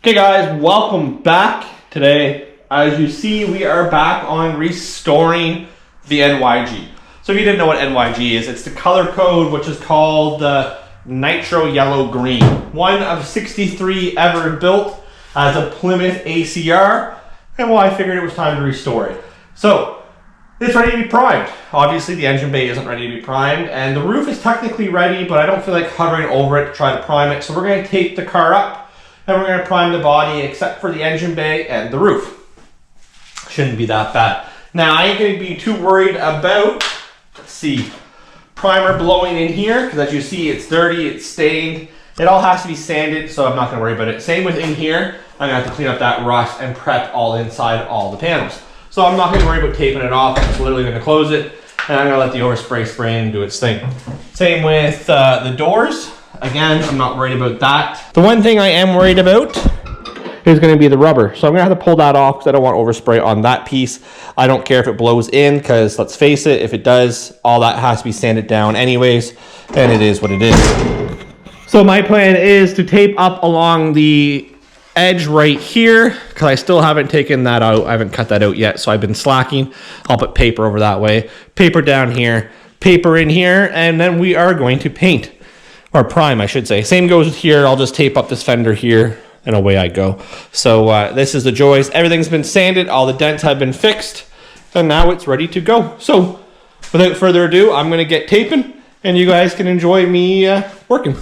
Okay guys, welcome back. Today, as you see, we are back on restoring the NYG. So if you didn't know what NYG is, it's the color code which is called the Nitro Yellow Green. One of 63 ever built as a Plymouth ACR, and well, I figured it was time to restore it. So it's ready to be primed. Obviously the engine bay isn't ready to be primed, and the roof is technically ready, but I don't feel like hovering over it to try to prime it. So we're going to tape the car up and we're going to prime the body except for the engine bay and the roof. Shouldn't be that bad. Now I ain't going to be too worried about, let's see, primer blowing in here, because as you see it's dirty, it's stained. It all has to be sanded, so I'm not going to worry about it. Same with in here. I'm going to have to clean up that rust and prep all inside all the panels. So I'm not going to worry about taping it off. I'm just literally going to close it, and I'm going to let the overspray spray and do its thing. Same with the doors. Again, I'm not worried about that. The one thing I am worried about is going to be the rubber. So I'm going to have to pull that off because I don't want overspray on that piece. I don't care if it blows in, because let's face it, if it does, all that has to be sanded down anyways, and it is what it is. So my plan is to tape up along the edge right here, because I still haven't taken that out. I haven't cut that out yet, so I've been slacking. I'll put paper over that way, paper down here, paper in here, and then we are going to paint. Or prime, I should say. Same goes with here. I'll just tape up this fender here, and away I go. So this is the joys. Everything's been sanded. All the dents have been fixed. And now it's ready to go. So without further ado, I'm going to get taping, and you guys can enjoy me working.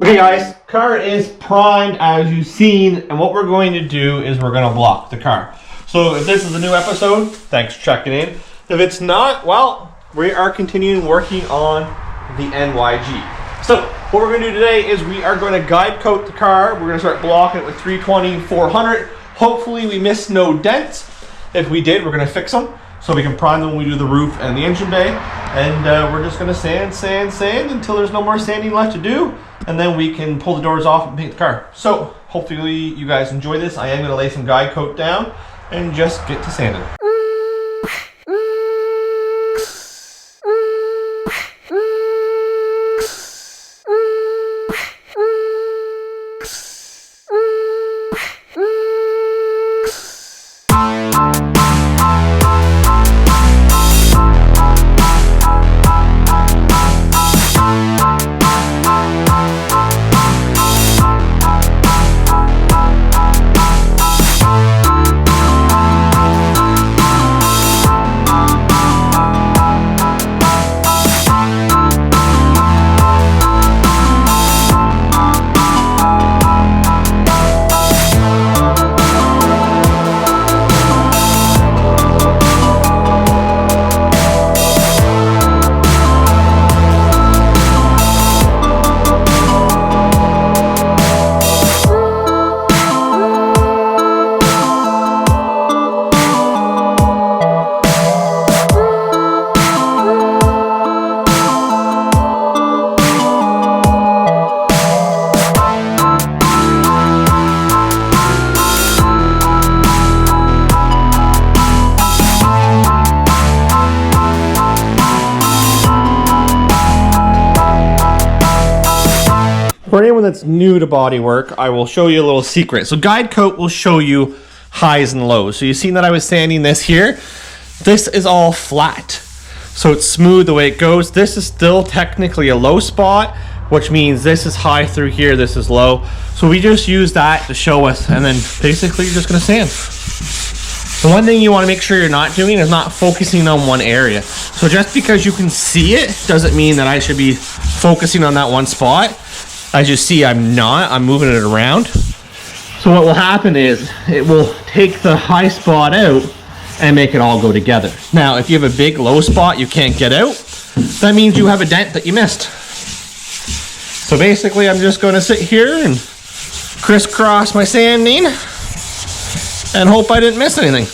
Okay guys, car is primed as you've seen, and what we're going to do is we're going to block the car. So if this is a new episode, thanks for checking in. If it's not, well, we are continuing working on the NYG. So what we're going to do today is we are going to guide coat the car. We're going to start blocking it with 320, 400. Hopefully we missed no dents. If we did, we're going to fix them so we can prime them when we do the roof and the engine bay. And we're just going to sand until there's no more sanding left to do. And then we can pull the doors off and paint the car. So hopefully you guys enjoy this. I am going to lay some guide coat down and just get to sanding. For anyone that's new to bodywork, I will show you a little secret. So guide coat will show you highs and lows. So you've seen that I was sanding this here. This is all flat. So it's smooth the way it goes. This is still technically a low spot, which means this is high through here, this is low. So we just use that to show us, and then basically you're just gonna sand. The one thing you wanna make sure you're not doing is not focusing on one area. So just because you can see it doesn't mean that I should be focusing on that one spot. As you see, I'm not. I'm moving it around. So what will happen is it will take the high spot out and make it all go together. Now, if you have a big low spot you can't get out, that means you have a dent that you missed. So basically, I'm just going to sit here and crisscross my sanding and hope I didn't miss anything.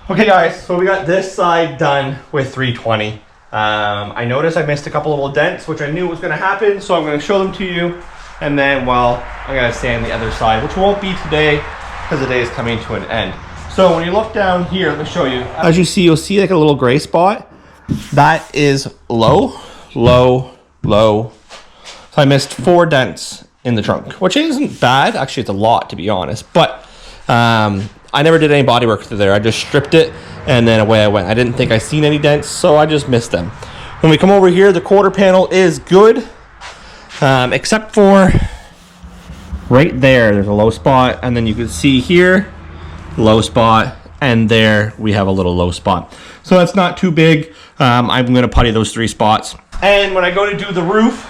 Okay guys, so we got this side done with 320. I noticed I missed a couple of little dents, which I knew was going to happen, so I'm going to show them to you. And then, well, I'm going to sand the other side, which won't be today because the day is coming to an end. So when you look down here, let me show you. As you see, you'll see like a little gray spot. That is low, low, low. So I missed 4 dents in the trunk, which isn't bad. Actually, it's a lot, to be honest. But I never did any body work through there. I just stripped it and then away I went. I didn't think I seen any dents, so I just missed them. When we come over here, the quarter panel is good, except for right there. There's a low spot, and then you can see here, low spot, and there we have a little low spot. So that's not too big. I'm going to putty those 3 spots. And when I go to do the roof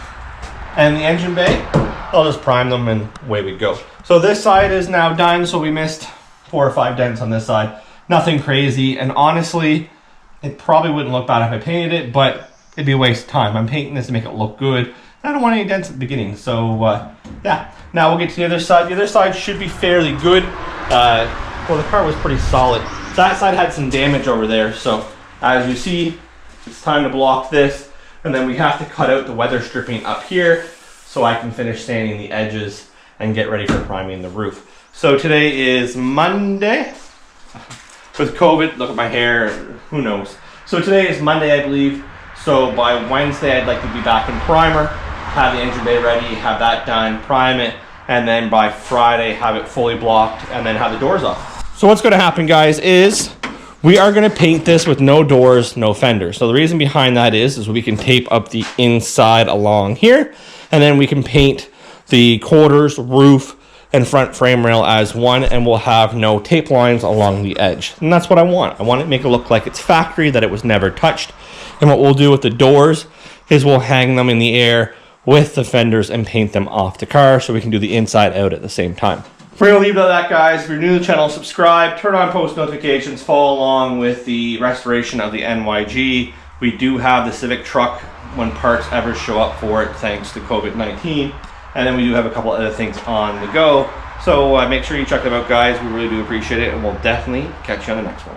and the engine bay, I'll just prime them and away we go. So this side is now done, so we missed 4 or 5 dents on this side. Nothing crazy, and honestly, it probably wouldn't look bad if I painted it, but it'd be a waste of time. I'm painting this to make it look good. I don't want any dents at the beginning, so yeah. Now we'll get to the other side. The other side should be fairly good. Well, the car was pretty solid. That side had some damage over there, so as you see, it's time to block this, and then we have to cut out the weather stripping up here so I can finish sanding the edges and get ready for priming the roof. So today is Monday. With COVID, look at my hair, who knows. So today is Monday, I believe. So by Wednesday, I'd like to be back in primer, have the engine bay ready, have that done, prime it, and then by Friday, have it fully blocked, and then have the doors off. So what's gonna happen, guys, is we are gonna paint this with no doors, no fenders. So the reason behind that is we can tape up the inside along here, and then we can paint the quarters, roof, and front frame rail as one, and we'll have no tape lines along the edge. And that's what I want. I want it to make it look like it's factory, that it was never touched. And what we'll do with the doors is we'll hang them in the air with the fenders and paint them off the car so we can do the inside out at the same time. We're gonna leave it at that, guys. If you're new to the channel, subscribe, turn on post notifications, follow along with the restoration of the NYG. We do have the Civic truck when parts ever show up for it, thanks to COVID-19. And then we do have a couple other things on the go. So make sure you check them out, guys. We really do appreciate it, and we'll definitely catch you on the next one.